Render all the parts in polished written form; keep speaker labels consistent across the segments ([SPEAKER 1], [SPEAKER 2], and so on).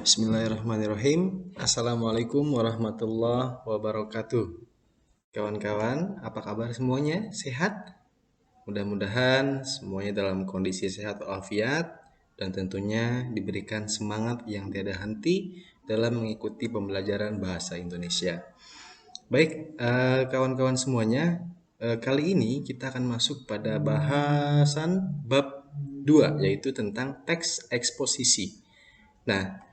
[SPEAKER 1] Bismillahirrahmanirrahim. Assalamualaikum warahmatullahi wabarakatuh. Kawan-kawan, apa kabar semuanya? Sehat? Mudah-mudahan semuanya dalam kondisi sehat walafiat dan tentunya diberikan semangat yang tiada henti dalam mengikuti pembelajaran bahasa Indonesia. Baik, kawan-kawan semuanya, kali ini kita akan masuk pada bahasan bab 2, yaitu tentang teks eksposisi. Nah,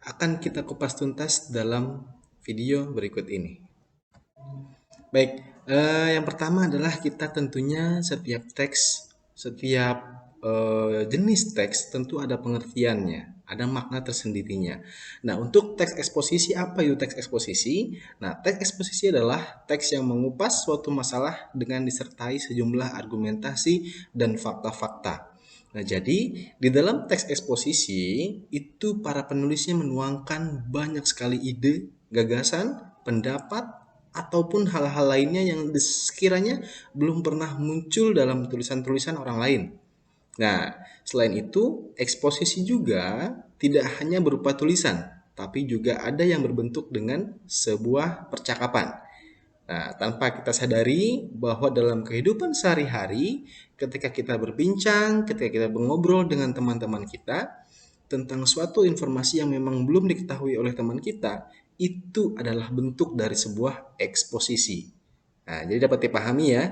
[SPEAKER 1] akan kita kupas tuntas dalam video berikut ini. Baik, yang pertama adalah kita tentunya setiap jenis teks tentu ada pengertiannya, ada makna tersendirinya. Nah, untuk teks eksposisi, apa itu teks eksposisi? Nah, teks eksposisi adalah teks yang mengupas suatu masalah dengan disertai sejumlah argumentasi dan fakta-fakta. Nah, jadi di dalam teks eksposisi itu para penulisnya menuangkan banyak sekali ide, gagasan, pendapat, ataupun hal-hal lainnya yang sekiranya belum pernah muncul dalam tulisan-tulisan orang lain. Nah, selain itu, eksposisi juga tidak hanya berupa tulisan, tapi juga ada yang berbentuk dengan sebuah percakapan. Nah, tanpa kita sadari bahwa dalam kehidupan sehari-hari, ketika kita berbincang, ketika kita mengobrol dengan teman-teman kita tentang suatu informasi yang memang belum diketahui oleh teman kita, itu adalah bentuk dari sebuah eksposisi. Nah, jadi dapat dipahami ya,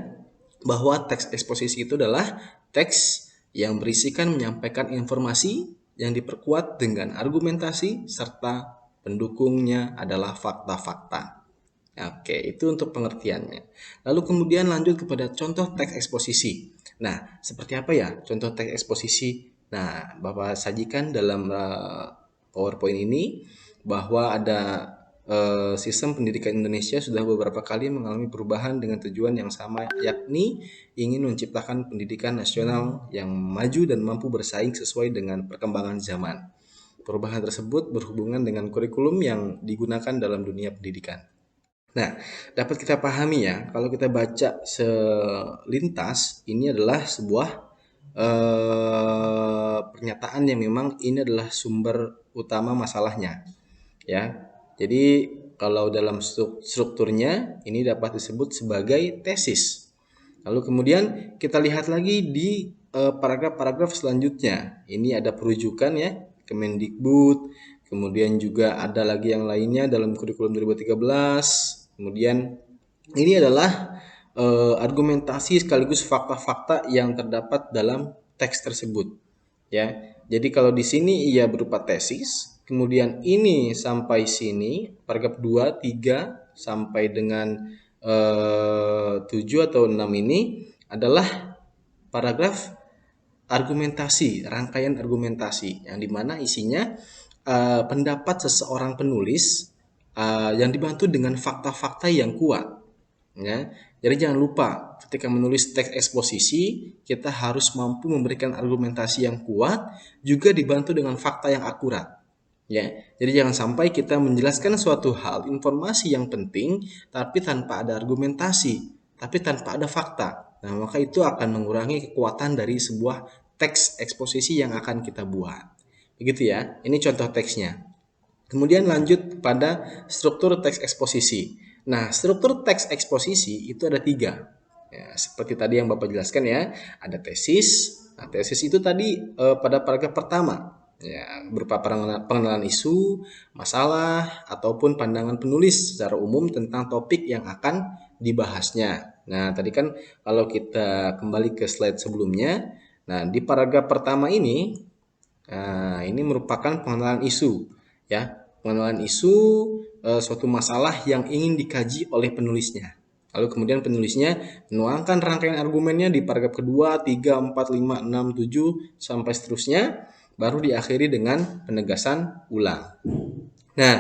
[SPEAKER 1] bahwa teks eksposisi itu adalah teks yang berisikan menyampaikan informasi yang diperkuat dengan argumentasi serta pendukungnya adalah fakta-fakta. Oke, itu untuk pengertiannya. Lalu kemudian lanjut kepada contoh teks eksposisi. Nah, seperti apa ya contoh teks eksposisi? Nah, Bapak sajikan dalam PowerPoint ini bahwa ada sistem pendidikan Indonesia sudah beberapa kali mengalami perubahan dengan tujuan yang sama, yakni ingin menciptakan pendidikan nasional yang maju dan mampu bersaing sesuai dengan perkembangan zaman. Perubahan tersebut berhubungan dengan kurikulum yang digunakan dalam dunia pendidikan. Nah, dapat kita pahami ya, kalau kita baca selintas, ini adalah sebuah pernyataan yang memang ini adalah sumber utama masalahnya, ya. Jadi kalau dalam strukturnya ini dapat disebut sebagai tesis. Lalu kemudian kita lihat lagi di paragraf-paragraf selanjutnya. Ini ada perujukan ya, Kemendikbud, kemudian juga ada lagi yang lainnya dalam kurikulum 2013. Kemudian ini adalah argumentasi sekaligus fakta-fakta yang terdapat dalam teks tersebut. Ya, jadi kalau di sini ia berupa tesis, kemudian ini sampai sini paragraf 2, 3 sampai dengan 7 atau 6 ini adalah paragraf argumentasi, rangkaian argumentasi yang dimana isinya pendapat seseorang penulis yang dibantu dengan fakta-fakta yang kuat. Ya, jadi jangan lupa ketika menulis teks eksposisi kita harus mampu memberikan argumentasi yang kuat, juga dibantu dengan fakta yang akurat. Ya, jadi jangan sampai kita menjelaskan suatu hal, informasi yang penting, tapi tanpa ada argumentasi, tapi tanpa ada fakta. Nah, maka itu akan mengurangi kekuatan dari sebuah teks eksposisi yang akan kita buat. Begitu ya, ini contoh teksnya. Kemudian lanjut pada struktur teks eksposisi. Nah, struktur teks eksposisi itu ada 3. Ya, seperti tadi yang Bapak jelaskan ya, ada tesis. Nah, tesis itu tadi pada paragraf pertama, ya, berupa pengenalan isu, masalah, ataupun pandangan penulis secara umum tentang topik yang akan dibahasnya. Nah, tadi kan kalau kita kembali ke slide sebelumnya, nah di paragraf pertama ini merupakan pengenalan isu, ya, pengenalan isu suatu masalah yang ingin dikaji oleh penulisnya. Lalu kemudian penulisnya menuangkan rangkaian argumennya di paragraf kedua, 3, 4, 5, 6, 7 sampai seterusnya, baru diakhiri dengan penegasan ulang. Nah,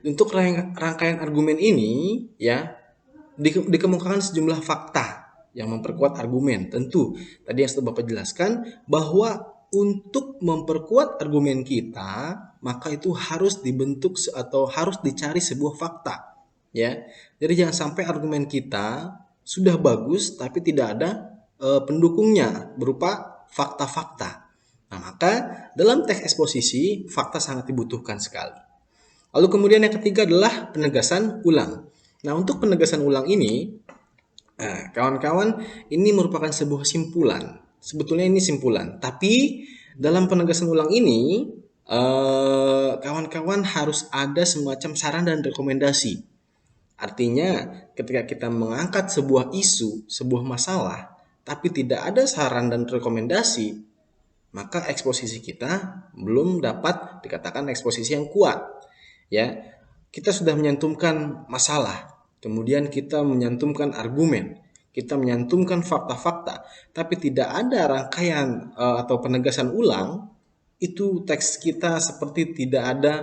[SPEAKER 1] untuk rangkaian argumen ini ya dikemukakan sejumlah fakta yang memperkuat argumen. Tentu tadi yang sudah Bapak jelaskan bahwa untuk memperkuat argumen kita, maka itu harus dibentuk atau harus dicari sebuah fakta, ya. Jadi jangan sampai argumen kita sudah bagus tapi tidak ada pendukungnya berupa fakta-fakta. Nah, maka dalam teks eksposisi fakta sangat dibutuhkan sekali. Lalu kemudian yang ketiga adalah penegasan ulang. Nah, untuk penegasan ulang ini, kawan-kawan, ini merupakan sebuah simpulan. Sebetulnya ini simpulan, tapi dalam penegasan ulang ini, kawan-kawan harus ada semacam saran dan rekomendasi. Artinya, ketika kita mengangkat sebuah isu, sebuah masalah, tapi tidak ada saran dan rekomendasi, maka eksposisi kita belum dapat dikatakan eksposisi yang kuat. Ya, kita sudah menyantumkan masalah, kemudian kita menyantumkan argumen, kita menyantumkan fakta-fakta, tapi tidak ada rangkaian atau penegasan ulang, itu teks kita seperti tidak ada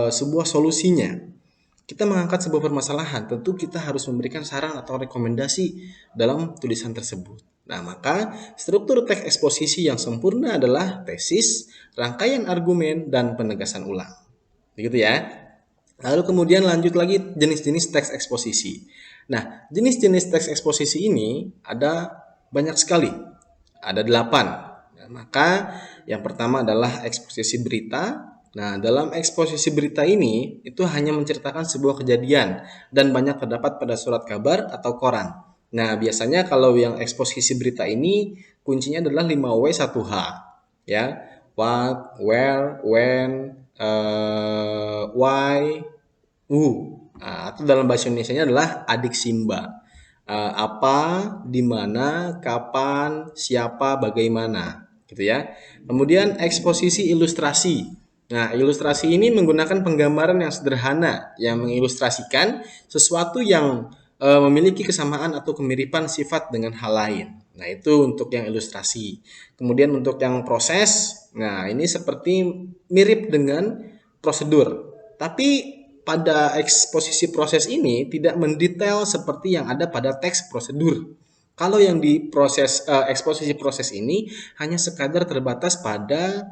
[SPEAKER 1] sebuah solusinya. Kita mengangkat sebuah permasalahan, tentu kita harus memberikan saran atau rekomendasi dalam tulisan tersebut. Nah, maka struktur teks eksposisi yang sempurna adalah tesis, rangkaian argumen, dan penegasan ulang. Begitu ya. Lalu kemudian lanjut lagi jenis-jenis teks eksposisi. Nah, jenis-jenis teks eksposisi ini ada banyak sekali. Ada 8. Nah, maka yang pertama adalah eksposisi berita. Nah, dalam eksposisi berita ini itu hanya menceritakan sebuah kejadian dan banyak terdapat pada surat kabar atau koran. Nah, biasanya kalau yang eksposisi berita ini kuncinya adalah 5W 1H, ya. What, where, when, why, who. Nah, atau dalam bahasa Indonesianya adalah adik Simba. Apa, di mana, kapan, siapa, bagaimana, gitu ya. Kemudian eksposisi ilustrasi. Nah, ilustrasi ini menggunakan penggambaran yang sederhana yang mengilustrasikan sesuatu yang memiliki kesamaan atau kemiripan sifat dengan hal lain. Nah, itu untuk yang ilustrasi. Kemudian untuk yang proses, nah ini seperti mirip dengan prosedur. Tapi pada eksposisi proses ini tidak mendetail seperti yang ada pada teks prosedur. Kalau yang di proses eksposisi proses ini hanya sekadar terbatas pada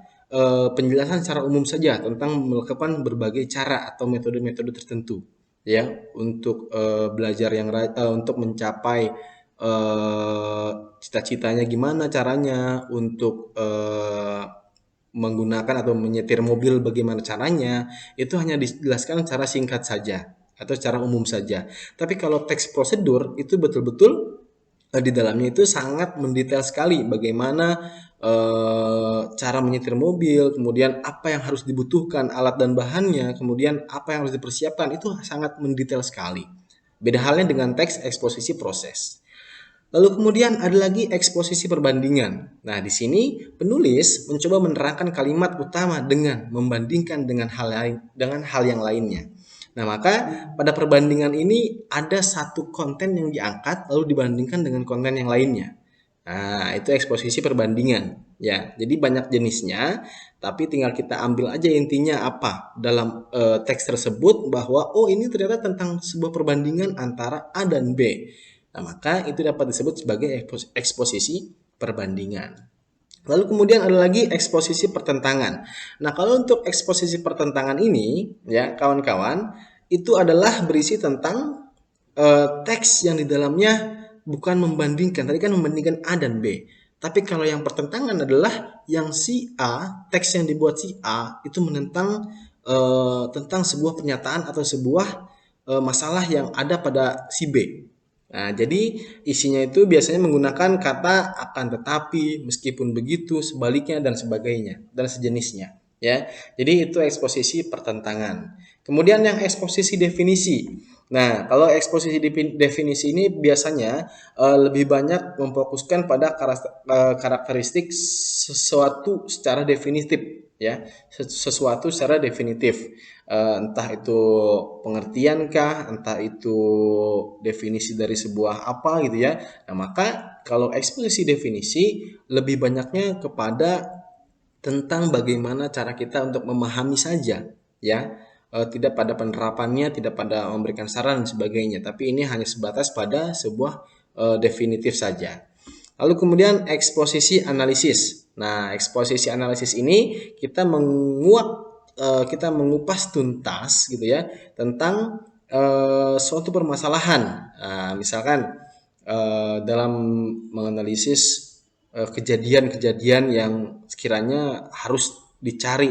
[SPEAKER 1] penjelasan secara umum saja tentang melakukan berbagai cara atau metode-metode tertentu, ya, untuk belajar yang untuk mencapai cita-citanya gimana caranya, untuk menggunakan atau menyetir mobil bagaimana caranya, itu hanya dijelaskan secara singkat saja atau secara umum saja. Tapi kalau teks prosedur itu betul-betul di dalamnya itu sangat mendetail sekali bagaimana cara menyetir mobil, kemudian apa yang harus dibutuhkan alat dan bahannya, kemudian apa yang harus dipersiapkan, itu sangat mendetail sekali. Beda halnya dengan teks eksposisi proses. Lalu kemudian ada lagi eksposisi perbandingan. Nah, di sini penulis mencoba menerangkan kalimat utama dengan membandingkan dengan hal yang lainnya. Nah, maka pada perbandingan ini ada satu konten yang diangkat lalu dibandingkan dengan konten yang lainnya. Nah, itu eksposisi perbandingan. Ya, jadi banyak jenisnya, tapi tinggal kita ambil aja intinya apa dalam teks tersebut, bahwa oh ini ternyata tentang sebuah perbandingan antara A dan B. Nah, maka itu dapat disebut sebagai eksposisi perbandingan. Lalu kemudian ada lagi eksposisi pertentangan. Nah, kalau untuk eksposisi pertentangan ini, ya kawan-kawan, itu adalah berisi tentang teks yang di dalamnya bukan membandingkan. Tadi kan membandingkan A dan B. Tapi kalau yang pertentangan adalah yang si A, teks yang dibuat si A itu menentang tentang sebuah pernyataan atau sebuah masalah yang ada pada si B. Nah, jadi isinya itu biasanya menggunakan kata akan tetapi, meskipun begitu, sebaliknya dan sebagainya dan sejenisnya, ya. Jadi itu eksposisi pertentangan. Kemudian yang eksposisi definisi. Nah, kalau eksposisi definisi ini biasanya lebih banyak memfokuskan pada karakteristik sesuatu secara definitif, ya, sesuatu secara definitif. Entah itu pengertian kah, entah itu definisi dari sebuah apa gitu ya. Nah, maka kalau eksposisi definisi lebih banyaknya kepada tentang bagaimana cara kita untuk memahami saja, ya. Tidak pada penerapannya, tidak pada memberikan saran dan sebagainya, tapi ini hanya sebatas pada sebuah definitif saja. Lalu kemudian eksposisi analisis. Nah, eksposisi analisis ini kita mengupas tuntas gitu ya tentang suatu permasalahan. Nah, misalkan dalam menganalisis kejadian-kejadian yang sekiranya harus dicari.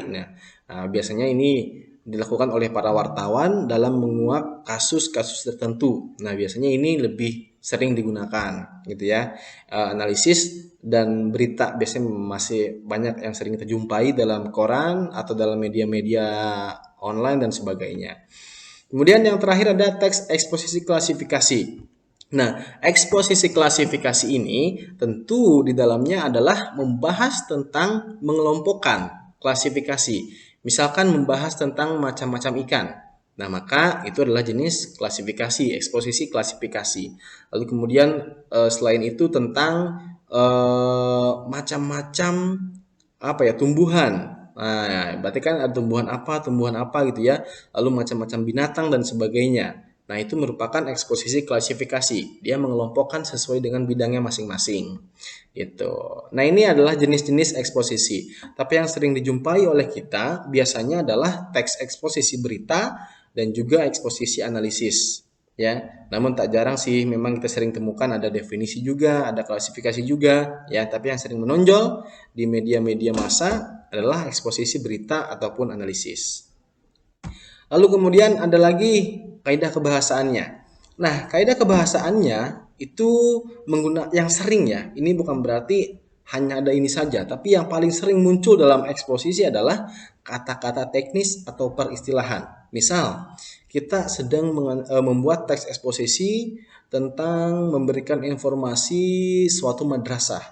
[SPEAKER 1] Biasanya ini dilakukan oleh para wartawan dalam menguak kasus-kasus tertentu. Biasanya ini lebih sering digunakan gitu ya. Analisis dan berita biasanya masih banyak yang sering kita jumpai dalam koran atau dalam media-media online dan sebagainya. Kemudian yang terakhir ada teks eksposisi klasifikasi. Eksposisi klasifikasi ini tentu di dalamnya adalah membahas tentang mengelompokkan klasifikasi. Misalkan membahas tentang macam-macam ikan. Maka itu adalah jenis klasifikasi, eksposisi klasifikasi. Lalu kemudian selain itu tentang macam-macam tumbuhan. Berarti kan ada tumbuhan apa gitu ya. Lalu macam-macam binatang dan sebagainya. Itu merupakan eksposisi klasifikasi. Dia mengelompokkan sesuai dengan bidangnya masing-masing. Gitu. Ini adalah jenis-jenis eksposisi. Tapi yang sering dijumpai oleh kita biasanya adalah teks eksposisi berita dan juga eksposisi analisis. Ya, namun tak jarang sih memang kita sering temukan ada definisi juga, ada klasifikasi juga, ya. Tapi yang sering menonjol di media-media massa adalah eksposisi berita ataupun analisis. Lalu kemudian ada lagi kaidah kebahasaannya. Kaidah kebahasaannya itu yang sering ya. Ini bukan berarti hanya ada ini saja, tapi yang paling sering muncul dalam eksposisi adalah kata-kata teknis atau peristilahan. Misal, kita sedang membuat teks eksposisi tentang memberikan informasi suatu madrasah.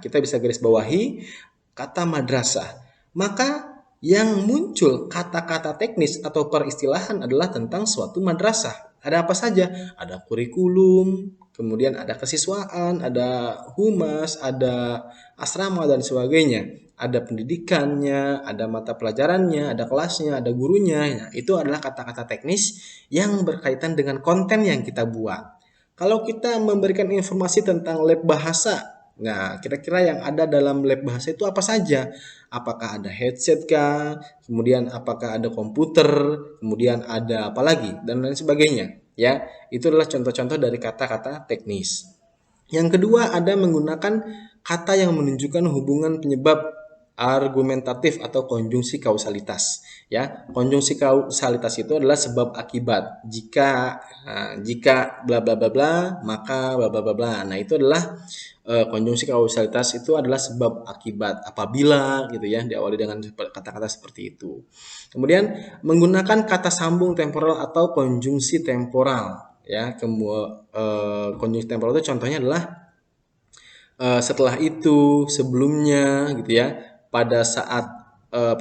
[SPEAKER 1] Kita bisa garis bawahi kata madrasah. Maka yang muncul kata-kata teknis atau peristilahan adalah tentang suatu madrasah. Ada apa saja? Ada kurikulum, kemudian ada kesiswaan, ada humas, ada asrama dan sebagainya. Ada pendidikannya, ada mata pelajarannya, ada kelasnya, ada gurunya. Itu adalah kata-kata teknis yang berkaitan dengan konten yang kita buat. Kalau kita memberikan informasi tentang lab bahasa, kira-kira yang ada dalam lab bahasa itu apa saja? Apakah ada headset kah? Kemudian apakah ada komputer? Kemudian ada apa lagi? Dan lain sebagainya. Ya, itu adalah contoh-contoh dari kata-kata teknis. Yang kedua ada menggunakan kata yang menunjukkan hubungan penyebab argumentatif atau konjungsi kausalitas. Ya, konjungsi kausalitas itu adalah sebab akibat. Jika bla bla bla bla, maka bla bla bla bla. Itu adalah konjungsi kausalitas itu adalah sebab akibat apabila gitu ya, diawali dengan kata-kata seperti itu. Kemudian menggunakan kata sambung temporal atau konjungsi temporal ya. Konjungsi temporal itu contohnya adalah setelah itu, sebelumnya gitu ya, pada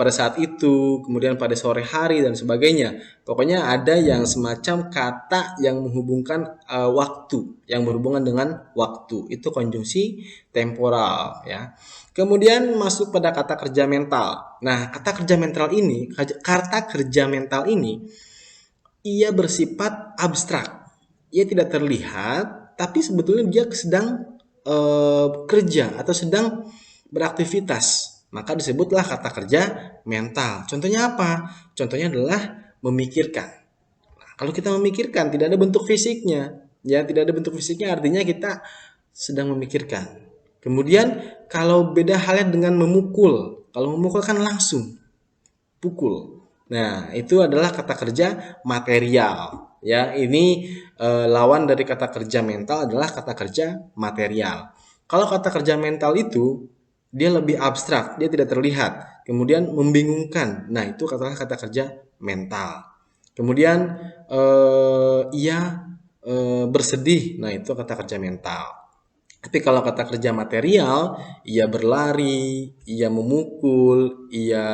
[SPEAKER 1] saat itu, kemudian pada sore hari dan sebagainya. Pokoknya ada yang semacam kata yang menghubungkan waktu, yang berhubungan dengan waktu. Itu konjungsi temporal ya. Kemudian masuk pada kata kerja mental. Kata kerja mental ini ia bersifat abstrak. Ia tidak terlihat, tapi sebetulnya dia sedang kerja atau sedang beraktivitas. Maka disebutlah kata kerja mental. Contohnya apa? Contohnya adalah memikirkan. Kalau kita memikirkan tidak ada bentuk fisiknya, ya tidak ada bentuk fisiknya artinya kita sedang memikirkan. Kemudian kalau beda halnya dengan memukul. Kalau memukul kan langsung pukul. Itu adalah kata kerja material. Ya, ini lawan dari kata kerja mental adalah kata kerja material. Kalau kata kerja mental itu dia lebih abstrak, dia tidak terlihat, kemudian membingungkan. Itu adalah kata kerja mental. Kemudian ia bersedih. Itu kata kerja mental. Tapi kalau kata kerja material, ia berlari, ia memukul, ia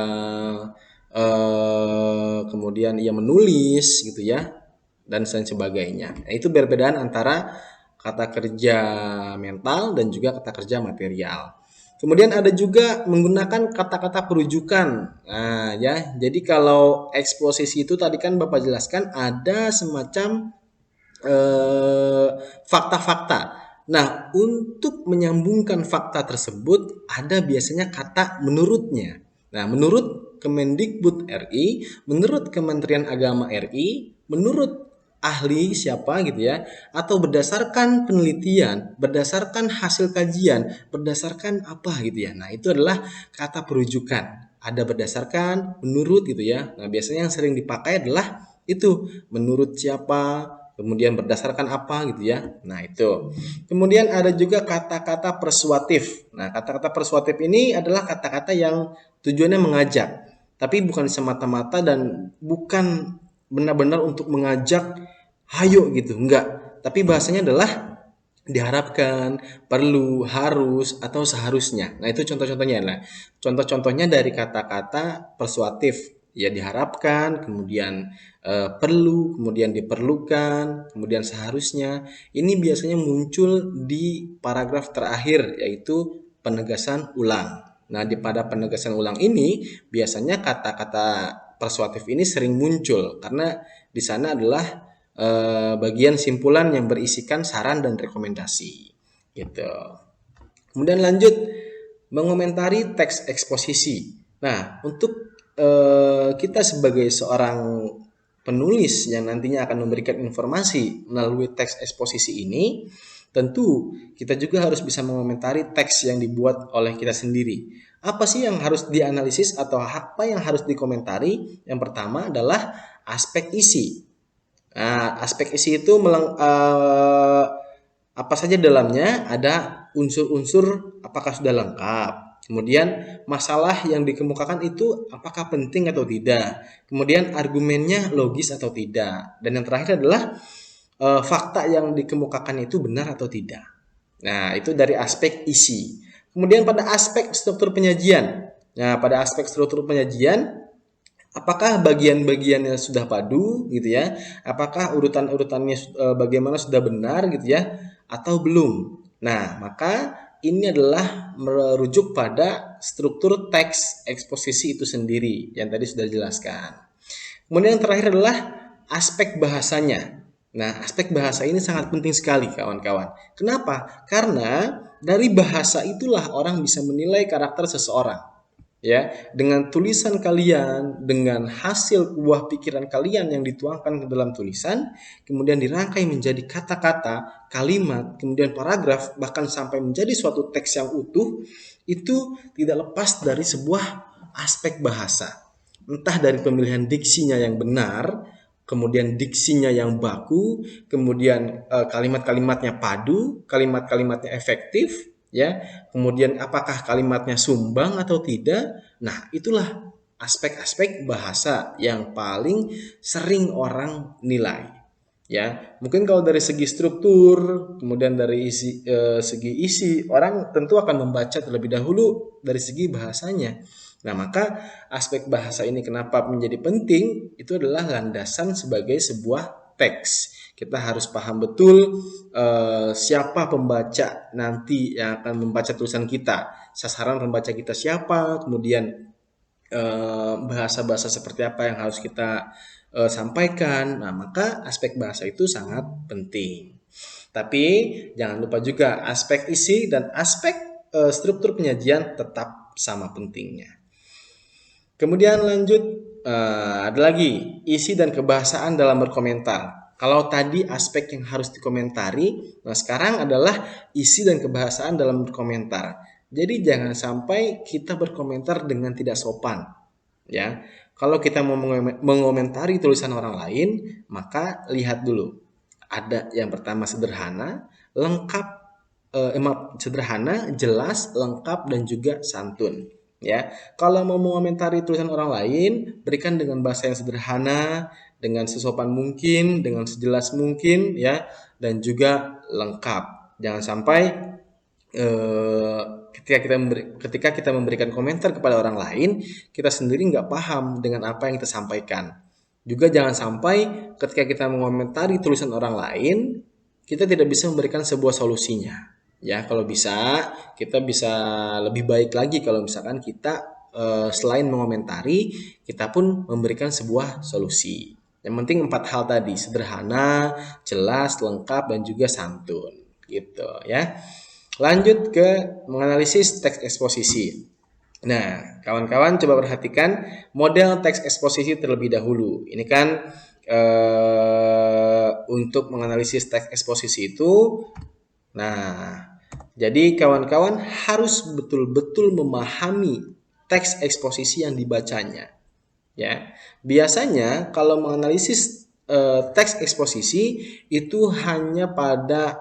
[SPEAKER 1] kemudian ia menulis gitu ya, dan sebagainya. Itu perbedaan antara kata kerja mental dan juga kata kerja material. Kemudian ada juga menggunakan kata-kata perujukan. Ya, jadi kalau eksposisi itu tadi kan Bapak jelaskan ada semacam fakta-fakta. Untuk menyambungkan fakta tersebut ada biasanya kata menurutnya. Menurut Kemendikbud RI, menurut Kementerian Agama RI, menurut ahli siapa gitu ya, atau berdasarkan penelitian, berdasarkan hasil kajian, berdasarkan apa gitu ya. Nah, itu adalah kata perujukan. Ada berdasarkan, menurut gitu ya. Nah, biasanya yang sering dipakai adalah itu, menurut siapa, kemudian berdasarkan apa gitu ya. Nah, itu. Kemudian ada juga kata-kata persuatif. Nah, kata-kata persuatif ini adalah kata-kata yang tujuannya mengajak, tapi bukan semata-mata dan bukan benar-benar untuk mengajak hayo gitu, enggak. Tapi bahasanya adalah diharapkan, perlu, harus, atau seharusnya. Nah, itu contoh-contohnya. Nah, contoh-contohnya dari kata-kata persuatif. Ya, diharapkan, kemudian perlu, kemudian diperlukan, kemudian seharusnya. Ini biasanya muncul di paragraf terakhir, yaitu penegasan ulang. Nah, pada penegasan ulang ini biasanya kata-kata persuatif ini sering muncul karena di sana adalah bagian simpulan yang berisikan saran dan rekomendasi gitu. Kemudian lanjut mengomentari teks eksposisi. Nah, untuk kita sebagai seorang penulis yang nantinya akan memberikan informasi melalui teks eksposisi ini, tentu kita juga harus bisa mengomentari teks yang dibuat oleh kita sendiri. Apa sih yang harus dianalisis atau apa yang harus dikomentari? Yang pertama adalah aspek isi. Nah, aspek isi itu apa saja dalamnya, ada unsur-unsur apakah sudah lengkap. Kemudian masalah yang dikemukakan itu apakah penting atau tidak. Kemudian argumennya logis atau tidak. Dan yang terakhir adalah fakta yang dikemukakan itu benar atau tidak. Nah, itu dari aspek isi. Kemudian pada aspek struktur penyajian. Nah, pada aspek struktur penyajian, apakah bagian-bagiannya sudah padu gitu ya? Apakah urutan-urutannya bagaimana sudah benar gitu ya? Atau belum? Nah, maka ini adalah merujuk pada struktur teks eksposisi itu sendiri yang tadi sudah dijelaskan. Kemudian yang terakhir adalah aspek bahasanya. Nah, aspek bahasa ini sangat penting sekali kawan-kawan. Kenapa? Karena dari bahasa itulah orang bisa menilai karakter seseorang. Ya, dengan tulisan kalian, dengan hasil buah pikiran kalian yang dituangkan ke dalam tulisan, kemudian dirangkai menjadi kata-kata, kalimat, kemudian paragraf, bahkan sampai menjadi suatu teks yang utuh, itu tidak lepas dari sebuah aspek bahasa. Entah dari pemilihan diksinya yang benar, kemudian diksinya yang baku, kemudian kalimat-kalimatnya padu, kalimat-kalimatnya efektif, ya. Kemudian apakah kalimatnya sumbang atau tidak? Nah, itulah aspek-aspek bahasa yang paling sering orang nilai. Ya, mungkin kalau dari segi struktur, kemudian dari segi isi, orang tentu akan membaca terlebih dahulu dari segi bahasanya. Nah, maka aspek bahasa ini kenapa menjadi penting? Itu adalah landasan sebagai sebuah teks. Kita harus paham betul siapa pembaca nanti yang akan membaca tulisan kita, sasaran pembaca kita siapa, kemudian bahasa-bahasa seperti apa yang harus kita sampaikan. Nah, maka aspek bahasa itu sangat penting. Tapi jangan lupa juga aspek isi dan aspek struktur penyajian tetap sama pentingnya. Kemudian lanjut, ada lagi isi dan kebahasaan dalam berkomentar. Kalau tadi aspek yang harus dikomentari, nah sekarang adalah isi dan kebahasaan dalam berkomentar. Jadi jangan sampai kita berkomentar dengan tidak sopan. Ya, kalau kita mau mengomentari tulisan orang lain, maka lihat dulu. Ada yang pertama sederhana, lengkap, sederhana, jelas, lengkap, dan juga santun. Ya, kalau mau mengomentari tulisan orang lain, berikan dengan bahasa yang sederhana, dengan sesopan mungkin, dengan sejelas mungkin, ya, dan juga lengkap. Jangan sampai ketika kita memberikan komentar kepada orang lain, kita sendiri nggak paham dengan apa yang kita sampaikan. Juga jangan sampai ketika kita mengomentari tulisan orang lain, kita tidak bisa memberikan sebuah solusinya. Ya, kalau bisa, kita bisa lebih baik lagi kalau misalkan kita selain mengomentari, kita pun memberikan sebuah solusi. Yang penting 4 hal tadi, sederhana, jelas, lengkap, dan juga santun. Gitu ya. Lanjut ke menganalisis teks eksposisi. Nah, kawan-kawan coba perhatikan model teks eksposisi terlebih dahulu. Ini kan untuk menganalisis teks eksposisi itu, nah, jadi kawan-kawan harus betul-betul memahami teks eksposisi yang dibacanya. Ya, biasanya kalau menganalisis teks eksposisi itu hanya pada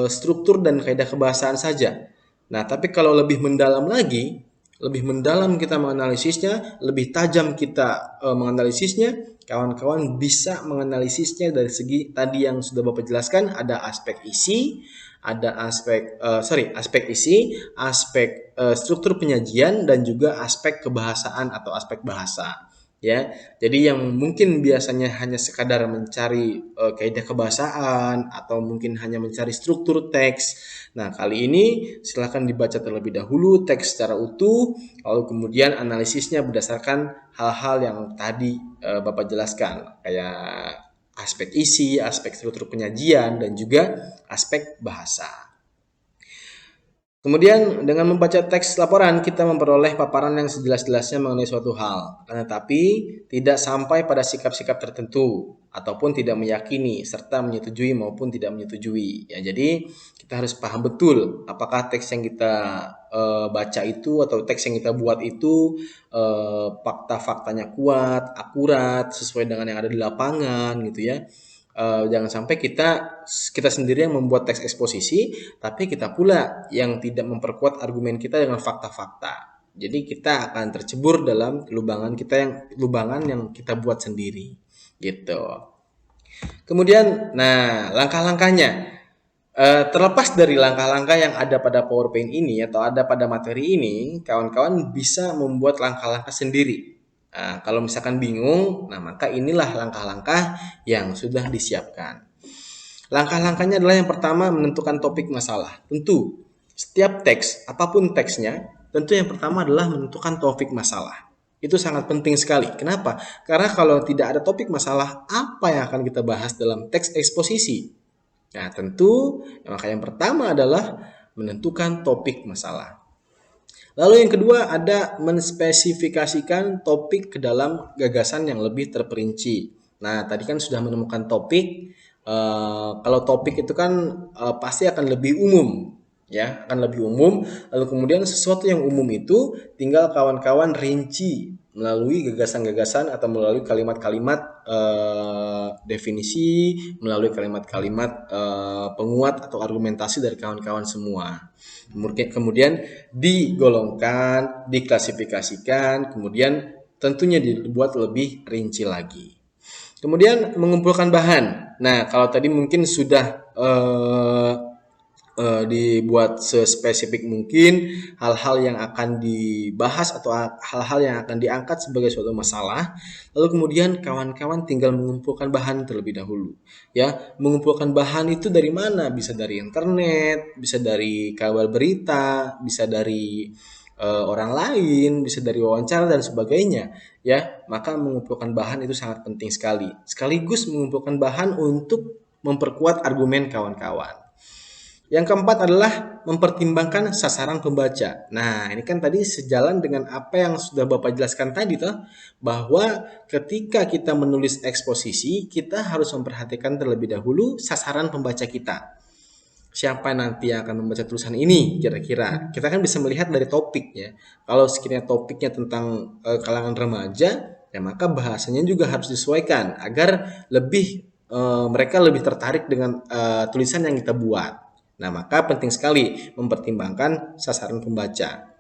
[SPEAKER 1] struktur dan kaidah kebahasaan saja. Nah, tapi kalau lebih mendalam lagi, lebih mendalam kita menganalisisnya, lebih tajam kita menganalisisnya, kawan-kawan bisa menganalisisnya dari segi tadi yang sudah Bapak jelaskan, ada aspek isi, ada aspek isi, aspek struktur penyajian, dan juga aspek kebahasaan atau aspek bahasa. Ya, jadi yang mungkin biasanya hanya sekadar mencari kaidah kebahasaan atau mungkin hanya mencari struktur teks. Nah, kali ini silakan dibaca terlebih dahulu teks secara utuh, lalu kemudian analisisnya berdasarkan hal-hal yang tadi Bapak jelaskan, kayak aspek isi, aspek struktur penyajian, dan juga aspek bahasa. Kemudian dengan membaca teks laporan kita memperoleh paparan yang sejelas-jelasnya mengenai suatu hal, tetapi tidak sampai pada sikap-sikap tertentu ataupun tidak meyakini serta menyetujui maupun tidak menyetujui. Ya, jadi kita harus paham betul apakah teks yang kita baca itu atau teks yang kita buat itu fakta-faktanya kuat, akurat, sesuai dengan yang ada di lapangan gitu ya. Jangan sampai kita sendiri yang membuat teks eksposisi, tapi kita pula yang tidak memperkuat argumen kita dengan fakta-fakta. Jadi kita akan tercebur dalam lubangan yang kita buat sendiri, gitu. Kemudian, nah langkah-langkahnya. Terlepas dari langkah-langkah yang ada pada PowerPoint ini atau ada pada materi ini, kawan-kawan bisa membuat langkah-langkah sendiri. Nah, kalau misalkan bingung, nah maka inilah langkah-langkah yang sudah disiapkan. Langkah-langkahnya adalah yang pertama menentukan topik masalah. Tentu, setiap teks, apapun teksnya, tentu yang pertama adalah menentukan topik masalah. Itu sangat penting sekali. Kenapa? Karena kalau tidak ada topik masalah, apa yang akan kita bahas dalam teks eksposisi? Nah, tentu maka yang pertama adalah menentukan topik masalah. Lalu yang kedua ada menspesifikasikan topik ke dalam gagasan yang lebih terperinci. Nah, tadi kan sudah menemukan topik. Kalau topik itu kan pasti akan lebih umum, ya, akan lebih umum. Lalu kemudian sesuatu yang umum itu tinggal kawan-kawan rinci melalui gagasan-gagasan atau melalui kalimat-kalimat definisi, melalui kalimat-kalimat penguat atau argumentasi dari kawan-kawan semua. Kemudian digolongkan, diklasifikasikan, kemudian tentunya dibuat lebih rinci lagi. Kemudian mengumpulkan bahan. Nah, kalau tadi mungkin sudah dibuat sespesifik mungkin hal-hal yang akan dibahas atau hal-hal yang akan diangkat sebagai suatu masalah, lalu kemudian kawan-kawan tinggal mengumpulkan bahan terlebih dahulu. Ya, mengumpulkan bahan itu dari mana? Bisa dari internet, bisa dari kabar berita, bisa dari orang lain, bisa dari wawancara dan sebagainya. Ya, maka mengumpulkan bahan itu sangat penting sekali. Sekaligus mengumpulkan bahan untuk memperkuat argumen kawan-kawan. Yang keempat adalah mempertimbangkan sasaran pembaca. Nah, ini kan tadi sejalan dengan apa yang sudah Bapak jelaskan tadi toh, bahwa ketika kita menulis eksposisi, kita harus memperhatikan terlebih dahulu sasaran pembaca kita. Siapa nanti yang akan membaca tulisan ini kira-kira? Kita kan bisa melihat dari topiknya. Kalau sekiranya topiknya tentang kalangan remaja, ya maka bahasanya juga harus disesuaikan agar mereka lebih tertarik dengan tulisan yang kita buat. Nah, maka penting sekali mempertimbangkan sasaran pembaca.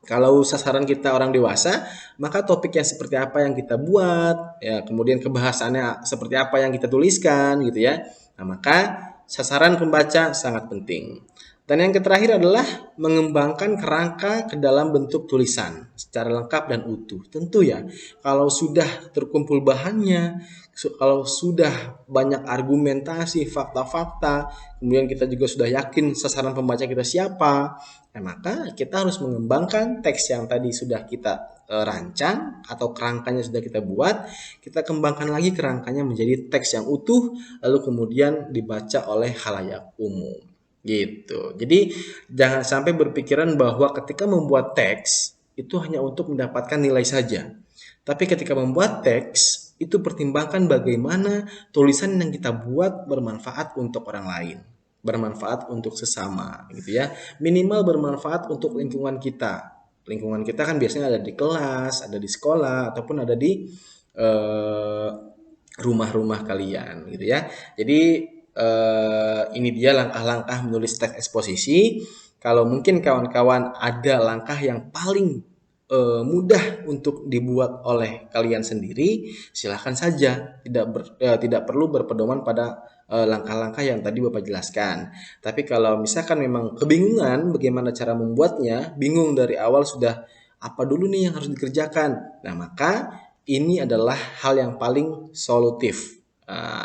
[SPEAKER 1] Kalau sasaran kita orang dewasa, maka topik yang seperti apa yang kita buat, ya, kemudian kebahasannya seperti apa yang kita tuliskan, gitu ya. Nah, maka sasaran pembaca sangat penting. Dan yang terakhir adalah mengembangkan kerangka ke dalam bentuk tulisan secara lengkap dan utuh. Tentu ya, kalau sudah terkumpul bahannya, kalau sudah banyak argumentasi, fakta-fakta, kemudian kita juga sudah yakin sasaran pembaca kita siapa, nah maka kita harus mengembangkan teks yang tadi sudah kita rancang atau kerangkanya sudah kita buat, kita kembangkan lagi kerangkanya menjadi teks yang utuh, lalu kemudian dibaca oleh khalayak umum. Gitu. Jadi jangan sampai berpikiran bahwa ketika membuat teks itu hanya untuk mendapatkan nilai saja. Tapi ketika membuat teks itu pertimbangkan bagaimana tulisan yang kita buat bermanfaat untuk orang lain, bermanfaat untuk sesama gitu ya. Minimal bermanfaat untuk lingkungan kita. Lingkungan kita kan biasanya ada di kelas, ada di sekolah, ataupun ada di eh, rumah-rumah kalian gitu ya. Jadi ini dia langkah-langkah menulis teks eksposisi. Kalau mungkin kawan-kawan ada langkah yang paling mudah untuk dibuat oleh kalian sendiri, silahkan saja. Tidak perlu berpedoman pada langkah-langkah yang tadi Bapak jelaskan. Tapi kalau misalkan memang kebingungan bagaimana cara membuatnya, bingung dari awal sudah apa dulu nih yang harus dikerjakan. Nah, maka ini adalah hal yang paling solutif.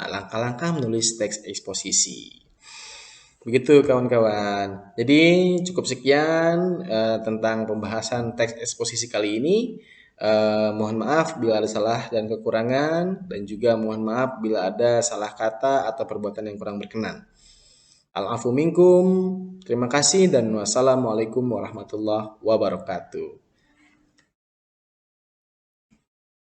[SPEAKER 1] Langkah-langkah menulis teks eksposisi. Begitu kawan-kawan. Jadi cukup sekian tentang pembahasan teks eksposisi kali ini. Mohon maaf bila ada salah dan kekurangan, dan juga mohon maaf bila ada salah kata atau perbuatan yang kurang berkenan. Al-afu minkum. Terima kasih dan wassalamualaikum warahmatullahi wabarakatuh.